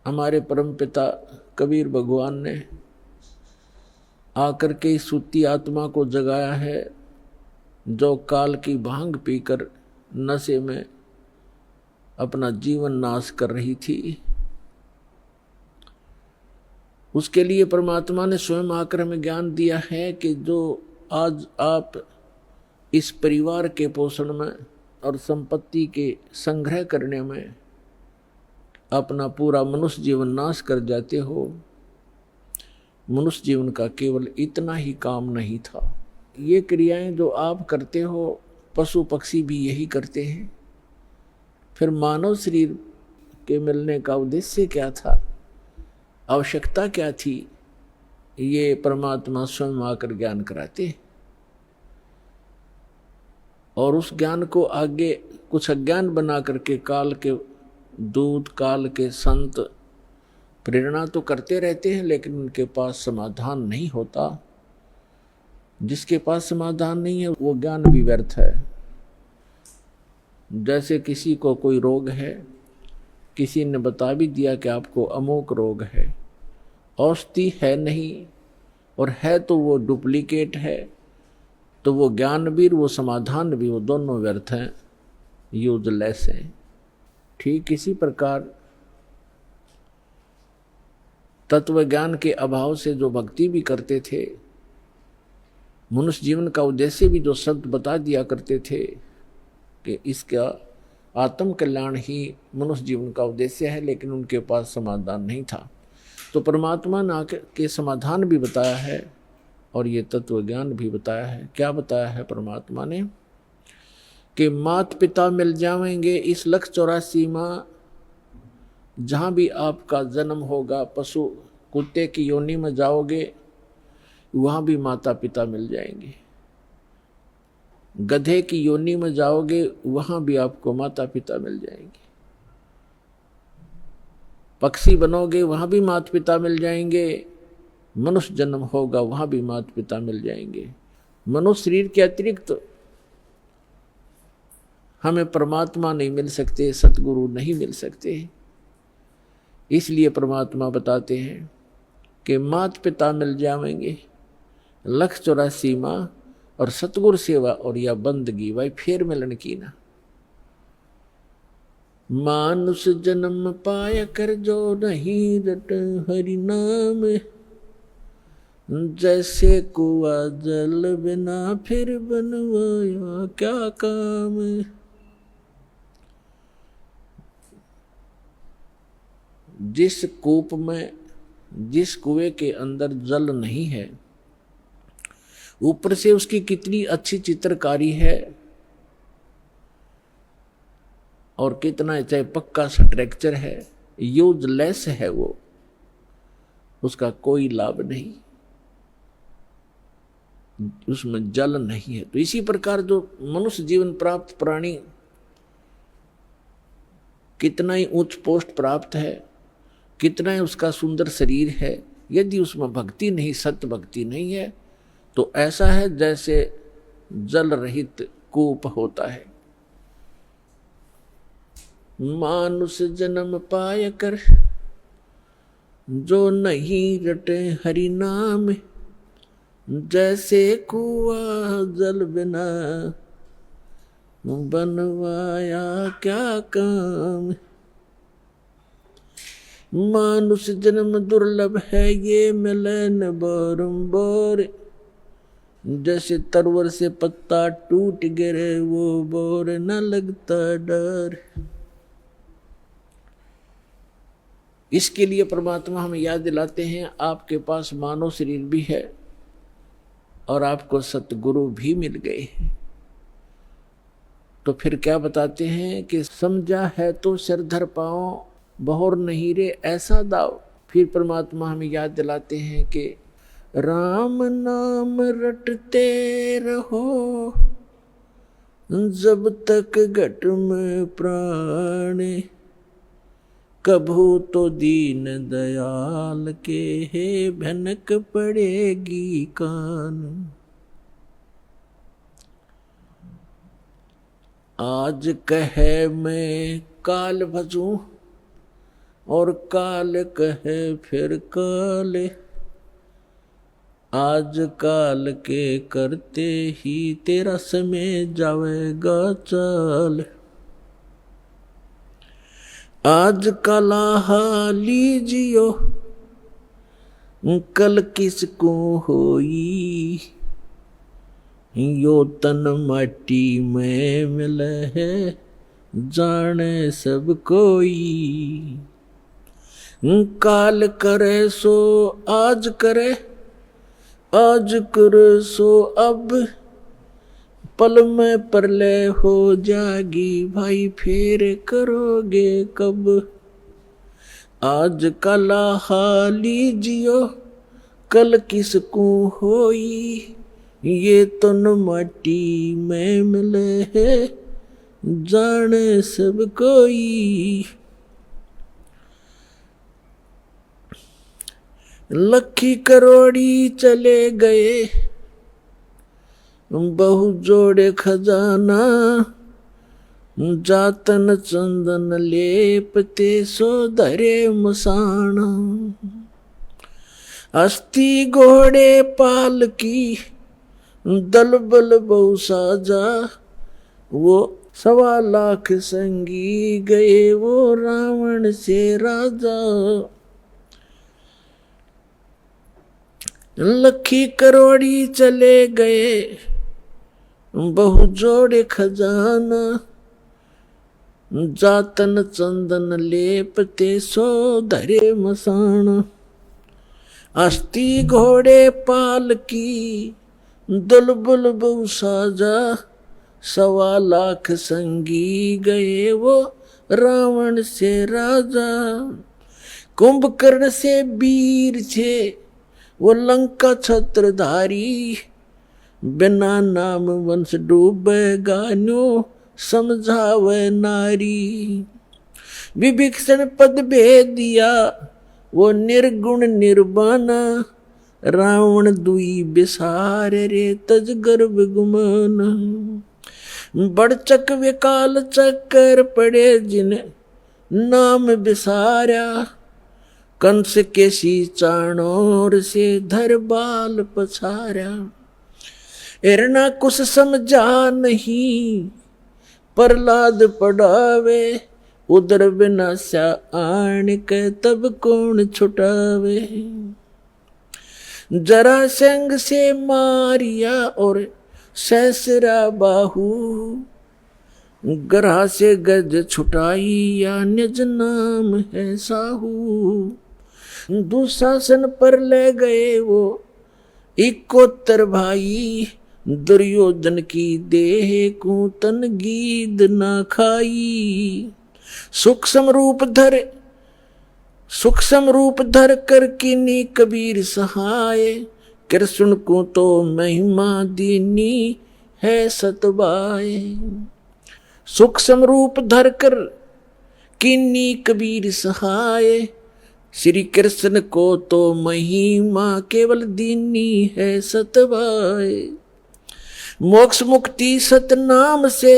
हमारे परमपिता कबीर भगवान ने आकर के इस सुती आत्मा को जगाया है, जो काल की भांग पीकर नशे में अपना जीवन नाश कर रही थी। उसके लिए परमात्मा ने स्वयं आकर हमें ज्ञान दिया है कि जो आज आप इस परिवार के पोषण में और संपत्ति के संग्रह करने में अपना पूरा मनुष्य जीवन नाश कर जाते हो, मनुष्य जीवन का केवल इतना ही काम नहीं था। ये क्रियाएं जो आप करते हो, पशु पक्षी भी यही करते हैं। फिर मानव शरीर के मिलने का उद्देश्य क्या था, आवश्यकता क्या थी, ये परमात्मा स्वयं आकर ज्ञान कराते हैं। और उस ज्ञान को आगे कुछ अज्ञान बना करके काल के दूत, काल के संत प्रेरणा तो करते रहते हैं, लेकिन उनके पास समाधान नहीं होता। जिसके पास समाधान नहीं है वो ज्ञान भी व्यर्थ है। जैसे किसी को कोई रोग है, किसी ने बता भी दिया कि आपको अमोक रोग है, औषधि है नहीं, और है तो वो डुप्लीकेट है, तो वो ज्ञान भी वो समाधान भी वो दोनों व्यर्थ हैं, यूजलेस हैं। ठीक इसी प्रकार तत्व ज्ञान के अभाव से जो भक्ति भी करते थे, मनुष्य जीवन का उद्देश्य भी जो शब्द बता दिया करते थे कि इसका आत्म कल्याण ही मनुष्य जीवन का उद्देश्य है, लेकिन उनके पास समाधान नहीं था। तो परमात्मा ने आके समाधान भी बताया है और ये तत्व ज्ञान भी बताया है। क्या बताया है परमात्मा ने कि माता पिता मिल जाएंगे इस 184 माह, जहाँ भी आपका जन्म होगा, पशु कुत्ते की योनि में जाओगे वहाँ भी माता पिता मिल जाएंगे, गधे की योनि में जाओगे वहाँ भी आपको माता पिता मिल जाएंगे, पक्षी बनोगे वहाँ भी माता पिता मिल जाएंगे, मनुष्य जन्म होगा वहाँ भी माता पिता मिल जाएंगे। मनुष्य शरीर के अतिरिक्त हमें परमात्मा नहीं मिल सकते, सतगुरु नहीं मिल सकते। इसलिए परमात्मा बताते हैं कि माता पिता मिल जाएंगे 184 माह, और सतगुरु सेवा और या बंदगी भाई फिर मिलन की ना। मानुष जन्म पाया कर जो नहीं रट हरि नाम, जैसे कुआ जल बिना फिर बनवाया क्या काम। जिस कूप में, जिस कुएं के अंदर जल नहीं है, ऊपर से उसकी कितनी अच्छी चित्रकारी है और कितना चाहे पक्का स्ट्रक्चर है, यूजलेस है वो, उसका कोई लाभ नहीं, उसमें जल नहीं है। तो इसी प्रकार जो मनुष्य जीवन प्राप्त प्राणी कितना ही उच्च पोस्ट प्राप्त है, कितना ही उसका सुंदर शरीर है, यदि उसमें भक्ति नहीं, सत्य भक्ति नहीं है, तो ऐसा है जैसे जल रहित कूप होता है। मानुष जन्म पाय कर जो नहीं रटे हरि नाम, जैसे कुआ जल बिना बनवाया क्या काम। मानुष जन्म दुर्लभ है ये मिले न बारंबार, जैसे तरवर से पत्ता टूट गिरे वो बोर न लगता डर। इसके लिए परमात्मा हमें याद दिलाते हैं आपके पास मानव शरीर भी है और आपको सतगुरु भी मिल गए हैं। तो फिर क्या बताते हैं कि समझा है तो सिर धर पाओ, बहुर नहीं रे ऐसा दाव। फिर परमात्मा हमें याद दिलाते हैं कि राम नाम रटते रहो जब तक घट में प्राण, कभू तो दीन दयाल के है भनक पड़ेगी कान। आज कहे मैं काल भजूं और काल कहे फिर काले, आज काल के करते ही तेरा समय जावेगा चल। आज कला लीजियो कल किसको होई, यो तन माटी में मिले है जाने सब कोई। काल करे सो आज करे, आज करे सो अब, पल में प्रलय हो जागी भाई फिर करोगे कब। आज कला लीजियो कल किसको होई, ये तन माटी में मिले है जाने सब कोई। लखी करोड़ी चले गए बहु जोड़े खजाना, जातन चंदन लेपते सो धरे मसाना। अस्थि घोड़े पाल की दल बल बहु साजा, वो 1.25 लाख संगी गए वो रावण से राजा। लखी करोड़ी चले गए बहु जोड़े खजाना, जातन चंदन लेपते सो धरे मसाना। अस्थि घोड़े पाल की दुलबुल बहु साजा, 1.25 लाख संगी गए वो रावण से राजा। कुंभकर्ण से वीर छे वो लंका छत्रधारी, बिना नाम वंश डूबेगा न्यो समझावे नारी। विभीषण पद भेद दिया वो निर्गुण निर्वाणा, रावण दुई बिसार रे तज गर्भ गुमाना। बड़चक विकाल चक्कर पड़े जिन नाम बिसारा, कंस के सी चाणोर से धर बाल पछारा। हिरणा कुछ समझा नहीं प्रहलाद पढ़ावे, उधर विनाशा आन के तब कौन छुटावे। जरासंध से मारिया और सहसरा बाहु, ग्रह से गज छुटाई या निज नाम है साहू। दुशासन पर ले गए वो 71 भाई, दुर्योधन की देह को तन गीद ना खाई। सूक्ष्म रूप धर कर किनी कबीर सहाय, कृष्ण को तो महिमा दीनी है सतबाय। सूक्ष्म रूप धर कर किन्नी कबीर सहाय, श्री कृष्ण को तो महिमा केवल दीनी है सतबाय। मोक्ष मुक्ति सतनाम से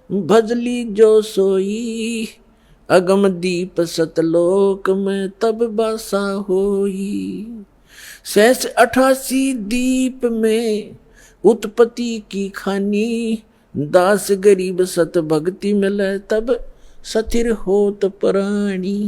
भजली जो सोई, अगम दीप सतलोक में तब बासा होई। 88 दीप में उत्पत्ति की खानी, दास गरीब सत भक्ति मिले तब सथिर होत प्राणी।